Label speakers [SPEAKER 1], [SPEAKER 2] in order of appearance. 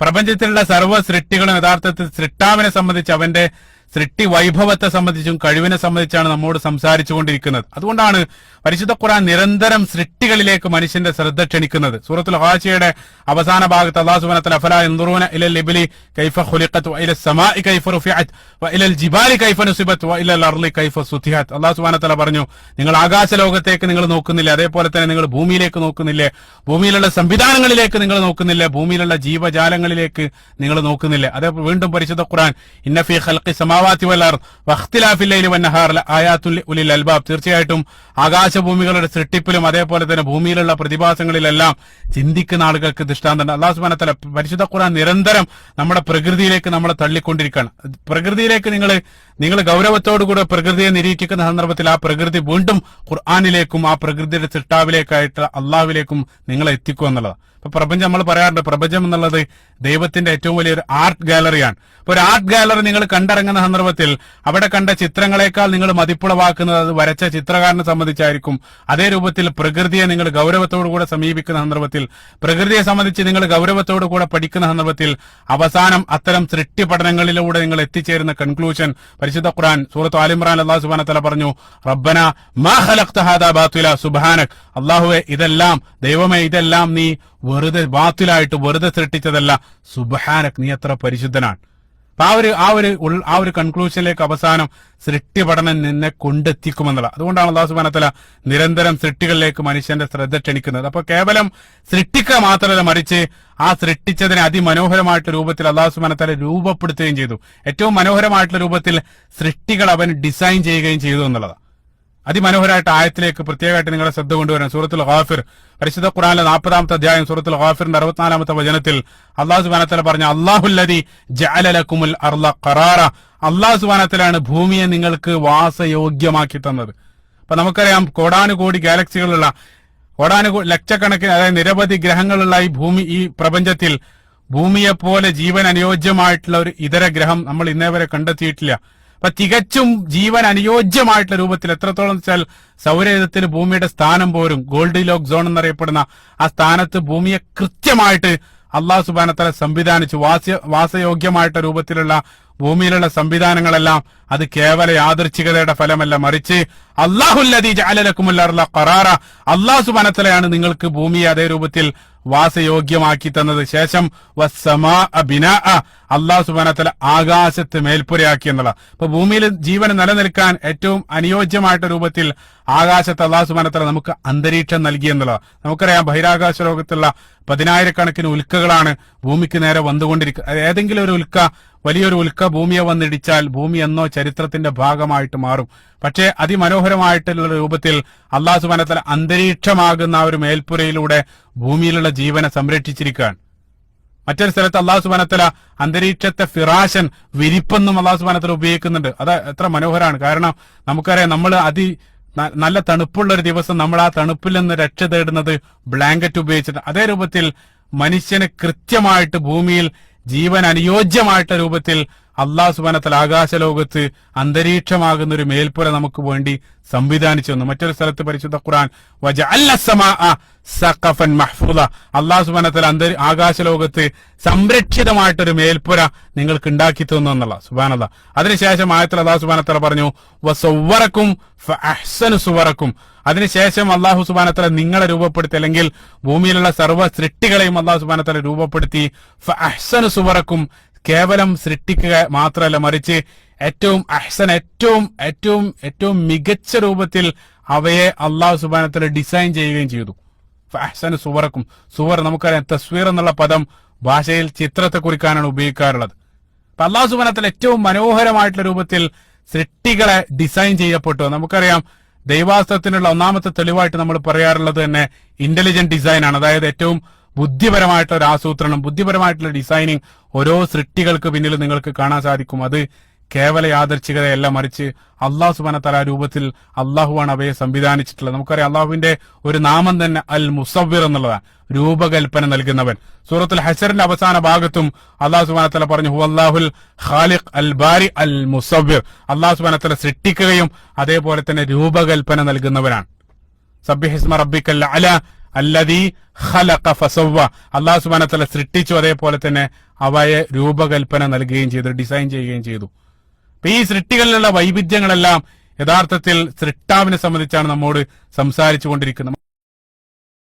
[SPEAKER 1] പ്രപഞ്ചത്തിലുള്ള സർവ്വ സൃഷ്ടികളും യഥാർത്ഥത്തിൽ സൃഷ്ടാവിനെ സംബന്ധിച്ച്, അവന്റെ സൃഷ്ടി വൈഭവത്തെ സംബന്ധിച്ചും കഴിവിനെ സംബന്ധിച്ചാണ് നമ്മോട് സംസാരിച്ചുകൊണ്ടിരിക്കുന്നത്. അതുകൊണ്ടാണ് പരിശുദ്ധ ഖുർആൻ നിരന്തരം സൃഷ്ടികളിലേക്ക് മനുഷ്യന്റെ ശ്രദ്ധ ക്ഷണിക്കുന്നത്. സൂറത്തുൽ ഹാശിയയുടെ അവസാന ഭാഗത്ത് അല്ലാഹു സുബ്ഹാനഹു വ തആല അഫലാ യൻദുറൂന ഇലൽ ഇബ്ലി കൈഫ ഖുലിഖത് വ ഇലൽ സമാഇ കൈഫ റുഫിഅത് വ ഇലൽ ജിബാലി കൈഫ നുസിബത് വ ഇലൽ അർളി കൈഫ സുതിഹത്. അല്ലാഹു സുബ്ഹാനഹു വ തആല പറഞ്ഞു, നിങ്ങൾ ആകാശ ലോകത്തേക്ക് നിങ്ങൾ നോക്കുന്നില്ലേ, അതേപോലെ തന്നെ നിങ്ങൾ ഭൂമിയിലേക്ക് നോക്കുന്നില്ലേ, ഭൂമിയിലുള്ള സംവിധാനങ്ങളിലേക്ക് നിങ്ങൾ നോക്കുന്നില്ലേ, ഭൂമിയിലുള്ള ജീവജാലങ്ങളിലേക്ക് നിങ്ങൾ നോക്കുന്നില്ലേ. അതേ വീണ്ടും പരിശുദ്ധ ഖുർആൻ ഇന്ന ഫീ ഖൽഖി സമാവാതി വൽ അർദ് വഖ്തിലാഫിൽ ലൈലി വന്നഹാർ ലആയാത്തുൽ ഉലിൽ അൽബാബ്, തീർച്ചയായിട്ടും ആകാശഭൂമികളുടെ സൃഷ്ടിപ്പിലും അതേപോലെ തന്നെ ഭൂമിയിലുള്ള പ്രതിഭാസങ്ങളിലെല്ലാം ചിന്തിക്കുന്ന ആളുകൾക്ക് ദൃഷ്ടാന്തം. അല്ലാഹു സുബ്ഹാനഹു വ തആല പരിശുദ്ധ ഖുർആൻ നിരന്തരം നമ്മുടെ പ്രകൃതിയിലേക്ക് നമ്മളെ തള്ളിക്കൊണ്ടിരിക്കുകയാണ്. പ്രകൃതിയിലേക്ക് നിങ്ങൾ ഗൗരവത്തോടുകൂടെ പ്രകൃതിയെ നിരീക്ഷിക്കുന്ന സന്ദർഭത്തിൽ ആ പ്രകൃതി വീണ്ടും ഖുർആനിലേക്കും ആ പ്രകൃതിയുടെ സൃഷ്ടാവിലേക്കായിട്ട് അള്ളാഹുവിലേക്കും നിങ്ങളെ എത്തിക്കുക എന്നുള്ളതാണ്. ഇപ്പൊ പ്രപഞ്ചം നമ്മൾ പറയാറുണ്ട്, പ്രപഞ്ചം എന്നുള്ളത് ദൈവത്തിന്റെ ഏറ്റവും വലിയൊരു ആർട്ട് ഗാലറിയാണ്. ഇപ്പൊ ഒരു ആർട്ട് ഗാലറി നിങ്ങൾ കണ്ടിറങ്ങുന്ന സന്ദർഭത്തിൽ അവിടെ കണ്ട ചിത്രങ്ങളെക്കാൾ നിങ്ങൾ മതിപ്പുളവാക്കുന്നത് അത് വരച്ച ചിത്രകാരനെ സംബന്ധിച്ചായിരിക്കും. അതേ രൂപത്തിൽ പ്രകൃതിയെ നിങ്ങൾ ഗൗരവത്തോടുകൂടെ സമീപിക്കുന്ന സന്ദർഭത്തിൽ, പ്രകൃതിയെ സംബന്ധിച്ച് നിങ്ങൾ ഗൗരവത്തോടുകൂടെ പഠിക്കുന്ന സന്ദർഭത്തിൽ അവസാനം അത്തരം സൃഷ്ടി പഠനങ്ങളിലൂടെ നിങ്ങൾ എത്തിച്ചേരുന്ന കൺക്ലൂഷൻ പരിശുദ്ധ ഖുർആൻ സൂറത്ത് ആൽ ഇംറാൻ അല്ലാഹു സുബ്ഹാനഹു വ തആല പറഞ്ഞു, റബ്ബനാ മാ ഖലഖ്ത ഹാദാ ബാതില സുബ്ഹാനക്, അല്ലാഹുവേ ഇതെല്ലാം, ദൈവമേ ഇതെല്ലാം നീ വെറുതെ ബാത്തിലായിട്ട് വെറുതെ സൃഷ്ടിച്ചതല്ല, സുബ്ഹാനക് നീ എത്ര പരിശുദ്ധനാണ്. ആ ഒരു കൺക്ലൂഷനിലേക്ക് അവസാനം സൃഷ്ടി പഠനം നിന്നെ കൊണ്ടെത്തിക്കുമെന്നുള്ള. അതുകൊണ്ടാണ് അല്ലാഹു സുബ്ഹാനഹു വ തആല നിരന്തരം സൃഷ്ടികളിലേക്ക് മനുഷ്യന്റെ ശ്രദ്ധ ക്ഷണിക്കുന്നത്. അപ്പൊ കേവലം സൃഷ്ടിക്കുക മാത്രമല്ല, മറിച്ച് ആ സൃഷ്ടിച്ചതിനെ അതിമനോഹരമായിട്ടുള്ള രൂപത്തിൽ അല്ലാഹു സുബ്ഹാനഹു വ തആല രൂപപ്പെടുത്തുകയും ചെയ്തു. ഏറ്റവും മനോഹരമായിട്ടുള്ള രൂപത്തിൽ സൃഷ്ടികൾ അവൻ ഡിസൈൻ ചെയ്യുകയും ചെയ്തു എന്നുള്ളതാണ്. അതിമനോഹരമായിട്ട് ആയത്തിലേക്ക് പ്രത്യേകമായിട്ട് നിങ്ങളെ ശ്രദ്ധ കൊണ്ടുവരാൻ സൂറത്തുൽ ഗാഫിർ, പരിശുദ്ധ ഖുർആനിലെ 40-ാമത്തെ അധ്യായം സൂറത്തുൽ ഗാഫിറിന്റെ 64-ാമത്തെ വചനത്തിൽ അല്ലാഹു സുബ്ഹാനഹു വ തആല പറഞ്ഞ, അല്ലാഹുല്ലദീ ജഅല ലക്കുമുൽ അർള ഖറാറ, അല്ലാഹു സുബ്ഹാനഹു വ തആലയാണ് ഭൂമിയെ നിങ്ങൾക്ക് വാസയോഗ്യമാക്കി തന്നത്. അപ്പൊ നമുക്കറിയാം, കോടാനുകോടി ഗാലക്സികളുള്ള, ലക്ഷക്കണക്കിന്, അതായത് നിരവധി ഗ്രഹങ്ങളുള്ള ഈ പ്രപഞ്ചത്തിൽ ഭൂമിയെപ്പോലെ ജീവൻ അനുയോജ്യമായിട്ടുള്ള ഒരു ഇതര ഗ്രഹം നമ്മൾ ഇന്നേ വരെ കണ്ടെത്തിയിട്ടില്ല. അപ്പൊ തികച്ചും ജീവൻ അനുയോജ്യമായിട്ടുള്ള രൂപത്തിൽ, എത്രത്തോളം വെച്ചാൽ സൗരയൂഥത്തിൽ ഭൂമിയുടെ സ്ഥാനം പോലും ഗോൾഡിലോക്ക് സോൺ എന്നറിയപ്പെടുന്ന ആ സ്ഥാനത്ത് ഭൂമിയെ കൃത്യമായിട്ട് അല്ലാഹു സുബ്ഹാനഹു വ തആല സംവിധാനിച്ചു. വാസയോഗ്യമായിട്ടുള്ള രൂപത്തിലുള്ള ഭൂമിയിലുള്ള സംവിധാനങ്ങളെല്ലാം അത് കേവല യാദൃച്ഛികതയുടെ ഫലമല്ല, മറിച്ച് അല്ലാഹുല്ലദീ ജഅല ലക്കുമുൽ അർള ഖറാറ, അല്ലാഹു സുബ്ഹാനഹു വ തആലയാണ് നിങ്ങൾക്ക് ഭൂമിയെ അതേ രൂപത്തിൽ വാസയോഗ്യമാക്കി തന്നത്. ശേഷം വസ്സമാഅ ബിനാഅ, അല്ലാഹു സുബ്ഹാനഹു വ തആല ആകാശത്ത് മേൽപ്പുരയാക്കി എന്നുള്ള. അപ്പൊ ഭൂമിയിൽ ജീവൻ നിലനിൽക്കാൻ ഏറ്റവും അനുയോജ്യമായിട്ട് രൂപത്തിൽ ആകാശത്ത് അല്ലാഹു സുബ്ഹാനഹു വ തആല നമുക്ക് അന്തരീക്ഷം നൽകി എന്നുള്ളതാണ്. നമുക്കറിയാം, ബഹിരാകാശ ലോകത്തുള്ള 10,000-കണക്കിന് ഉൽക്കകളാണ് ഭൂമിക്ക് നേരെ വന്നുകൊണ്ടിരിക്കുക. ഏതെങ്കിലും ഒരു വലിയൊരു ഉൽക്ക ഭൂമിയെ വന്നിടിച്ചാൽ ഭൂമി എന്നോ ചരിത്രത്തിന്റെ ഭാഗമായിട്ട് മാറും. പക്ഷേ അതിമനോഹരമായിട്ടുള്ള രൂപത്തിൽ അല്ലാഹു സുബ്ഹാനഹു വ തആല അന്തരീക്ഷമാകുന്ന ആ ഒരു മേൽപ്പുരയിലൂടെ ഭൂമിയിലുള്ള ജീവനെ സംരക്ഷിച്ചിരിക്കുകയാണ്. മറ്റൊരു സ്ഥലത്ത് അല്ലാഹു സുബ്ഹാനഹു വ തആല അന്തരീക്ഷത്തെ ഫിറാശൻ, വിരിപ്പെന്നും അല്ലാഹു സുബ്ഹാനഹു വ തആല ഉപയോഗിക്കുന്നുണ്ട്. അത് എത്ര മനോഹരമാണ്. കാരണം നമുക്കറിയാം, നമ്മൾ നല്ല തണുപ്പുള്ള ഒരു ദിവസം നമ്മൾ ആ തണുപ്പിൽ നിന്ന് രക്ഷ തേടുന്നത് ബ്ലാങ്കറ്റ് ഉപയോഗിച്ചിട്ട്. അതേ രൂപത്തിൽ മനുഷ്യന് കൃത്യമായിട്ട് ഭൂമിയിൽ ജീവൻ അനുയോജ്യമായിട്ട രൂപത്തിൽ അല്ലാഹു സുബ്ഹാനഹു വ തആല ആകാശലോകത്ത് അന്തരീക്ഷമാകുന്ന ഒരു മേൽപ്പുര നമുക്ക് വേണ്ടി സംവിധാനിച്ചു വന്നു. മറ്റൊരു സ്ഥലത്ത് പരിശുദ്ധ ഖുർആൻ വജഅൽന സമാഅ സഖഫൻ മഹ്ഫൂദ, അല്ലാഹു സുബ്ഹാനഹു വ തആല ആകാശലോകത്ത് സംരക്ഷിതമായിട്ടൊരു മേൽപ്പുര നിങ്ങൾക്ക് ഉണ്ടാക്കി തന്നു എന്നുള്ള. സുബ്ഹാനല്ലാഹ്. അതിനുശേഷം ആയത്തിൽ അല്ലാഹു സുബ്ഹാനഹു വ തആല പറഞ്ഞു വസവ്വറക്കും ഫഅഹ്സന സുവറക്കും, അതിനുശേഷം അല്ലാഹു സുബ്ഹാനഹു വ തആല നിങ്ങളെ രൂപപ്പെടുത്തി, അല്ലെങ്കിൽ ഭൂമിയിലുള്ള സർവ്വ സൃഷ്ടികളെയും അല്ലാഹു സുബ്ഹാനഹു വ തആല രൂപപ്പെടുത്തി. ഫഅഹ്സന സുവറക്കും, കേവലം സൃഷ്ടിക്കുക മാത്രമല്ല, മറിച്ച് ഏറ്റവും അഹ്സൻ, ഏറ്റവും മികച്ച രൂപത്തിൽ അവയെ അല്ലാഹു സുബ്ഹാനഹു വ തആല ഡിസൈൻ ചെയ്യുകയും ചെയ്തു. ഫഅഹ്സന സുവറക്കും, സുവർ നമുക്കറിയാം, തസ്വീർ എന്നുള്ള പദം ഭാഷയിൽ ചിത്രത്തെ കുറിക്കാനാണ് ഉപയോഗിക്കാറുള്ളത്. അപ്പൊ അല്ലാഹു സുബ്ഹാനഹു വ തആല ഏറ്റവും മനോഹരമായിട്ടുള്ള രൂപത്തിൽ സൃഷ്ടികളെ ഡിസൈൻ ചെയ്യപ്പെട്ടു. നമുക്കറിയാം, ദൈവാസ്ത്രത്തിനുള്ള ഒന്നാമത്തെ തെളിവായിട്ട് നമ്മൾ പറയാറുള്ളത് തന്നെ ഇന്റലിജന്റ് ഡിസൈൻ ആണ്. അതായത് ഏറ്റവും ബുദ്ധിപരമായിട്ടുള്ള ഒരു ആസൂത്രണം, ബുദ്ധിപരമായിട്ടുള്ള ഡിസൈനിങ് ഓരോ സൃഷ്ടികൾക്ക് പിന്നിൽ നിങ്ങൾക്ക് കാണാൻ സാധിക്കും. അത് കേവല യാദർച്ഛികതയല്ല, മറിച്ച് അല്ലാഹു സുബ്ഹാനഹു വ തആല രൂപത്തിൽ അള്ളാഹുവാണ് അവയെ സംവിധാനിച്ചിട്ടുള്ളത്. നമുക്കറിയാം, അള്ളാഹുവിന്റെ ഒരു നാമം തന്നെ അൽ മുസവ്വിർ എന്നുള്ളതാണ്, രൂപകൽപ്പന നൽകുന്നവൻ. സൂറത്തുൽ ഹശറിന്റെ അവസാന ഭാഗത്തും അല്ലാഹു സുബ്ഹാനഹു വ തആല പറഞ്ഞു ഹുവല്ലാഹുൽ ഖാലിഖ് അൽ ബാരി അൽ മുസവ്വിർ, അല്ലാഹു സുബ്ഹാനഹു വ തആല സൃഷ്ടിക്കുകയും അതേപോലെ തന്നെ രൂപകൽപ്പന നൽകുന്നവനാണ്. സബ്ബിഹിസ്മ റബ്ബിക്കൽ അഅല, അല്ലദീ ഖലഖ ഫസവ്വ, അല്ലാഹു സുബ്ഹാനഹു വ തആല സൃഷ്ടിച്ചു, അതേപോലെ തന്നെ അവയെ രൂപകൽപ്പന നൽകുകയും ചെയ്തു, ഡിസൈൻ ചെയ്യുകയും ചെയ്തു. അപ്പൊ ഈ സൃഷ്ടികളിലുള്ള വൈവിധ്യങ്ങളെല്ലാം യഥാർത്ഥത്തിൽ സൃഷ്ടാവിനെ സംബന്ധിച്ചാണ് നമ്മോട് സംസാരിച്ചു കൊണ്ടിരിക്കുന്നത്.